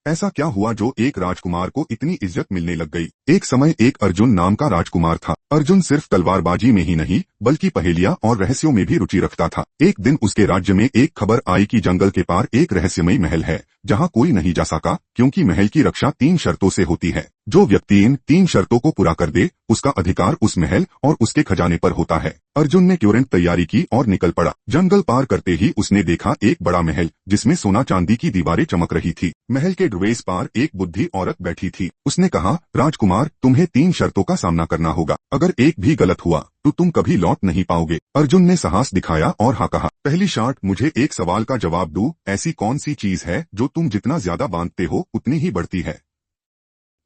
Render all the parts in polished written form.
ऐसा क्या हुआ जो एक राजकुमार को इतनी इज्जत मिलने लग गई। एक समय एक अर्जुन नाम का राजकुमार था। अर्जुन सिर्फ तलवारबाजी में ही नहीं बल्कि पहेलियां और रहस्यों में भी रुचि रखता था। एक दिन उसके राज्य में एक खबर आई कि जंगल के पार एक रहस्यमयी महल है जहां कोई नहीं जा सका, क्योंकि महल की रक्षा 3 शर्तों से होती है। जो व्यक्ति इन 3 शर्तों को पूरा कर दे उसका अधिकार उस महल और उसके खजाने पर होता है। अर्जुन ने तुरंत तैयारी की और निकल पड़ा। जंगल पार करते ही उसने देखा एक बड़ा महल जिसमें सोना चांदी की दीवारें चमक रही थी। महल के दरवाजे पार एक बुद्धि औरत बैठी थी। उसने कहा, राजकुमार, तुम्हें 3 शर्तों का सामना करना होगा। अगर एक भी गलत हुआ तो तुम कभी लौट नहीं पाओगे। अर्जुन ने साहस दिखाया और हाँ कहा, पहली शर्त, मुझे एक सवाल का जवाब दो। ऐसी कौन सी चीज है जो तुम जितना ज्यादा बांधते हो उतनी ही बढ़ती है।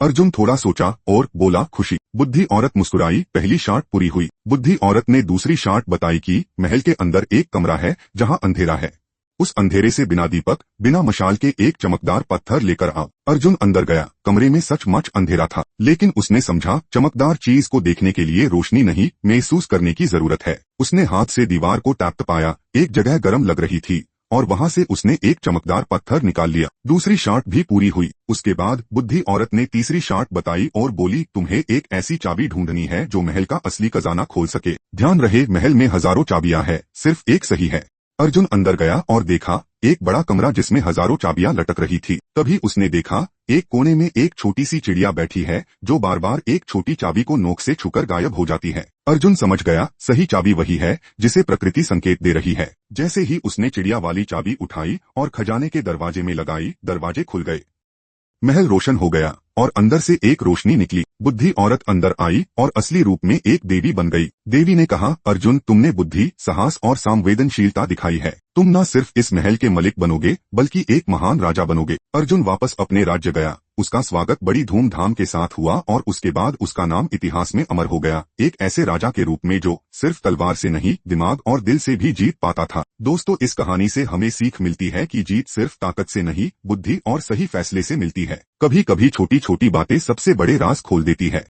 अर्जुन थोड़ा सोचा और बोला, खुशी। बुद्धि औरत मुस्कुराई। पहली शर्त पूरी हुई। बुद्धि औरत ने दूसरी शर्त बताई कि महल के अंदर एक कमरा है जहां अंधेरा है। उस अंधेरे से बिना दीपक बिना मशाल के एक चमकदार पत्थर लेकर आओ। अर्जुन अंदर गया। कमरे में सचमुच अंधेरा था, लेकिन उसने समझा चमकदार चीज को देखने के लिए रोशनी नहीं, महसूस करने की जरूरत है। उसने हाथ से दीवार को टपकाया। एक जगह गर्म लग रही थी और वहां से उसने एक चमकदार पत्थर निकाल लिया। दूसरी शर्त भी पूरी हुई। उसके बाद बुद्धि औरत ने तीसरी शर्त बताई और बोली, तुम्हें एक ऐसी चाबी ढूंढनी है जो महल का असली खजाना खोल सके। ध्यान रहे, महल में हजारों चाबियां हैं, सिर्फ एक सही है। अर्जुन अंदर गया और देखा एक बड़ा कमरा जिसमें हजारों चाबियां लटक रही थी। तभी उसने देखा एक कोने में एक छोटी सी चिड़िया बैठी है जो बार बार एक छोटी चाबी को नोक से छूकर गायब हो जाती है। अर्जुन समझ गया, सही चाबी वही है जिसे प्रकृति संकेत दे रही है। जैसे ही उसने चिड़िया वाली चाबी उठाई और खजाने के दरवाजे में लगाई, दरवाजे खुल गए। महल रोशन हो गया और अंदर से एक रोशनी निकली। बुद्धि औरत अंदर आई और असली रूप में एक देवी बन गई। देवी ने कहा, अर्जुन, तुमने बुद्धि, साहस और संवेदनशीलता दिखाई है। तुम न सिर्फ इस महल के मालिक बनोगे बल्कि एक महान राजा बनोगे। अर्जुन वापस अपने राज्य गया। उसका स्वागत बड़ी धूमधाम के साथ हुआ और उसके बाद उसका नाम इतिहास में अमर हो गया, एक ऐसे राजा के रूप में जो सिर्फ तलवार से नहीं, दिमाग और दिल से भी जीत पाता था। दोस्तों, इस कहानी से हमें सीख मिलती है कि जीत सिर्फ ताकत से नहीं, बुद्धि और सही फैसले से मिलती है। कभी कभी छोटी छोटी बातें सबसे बड़े राज खोल देती है।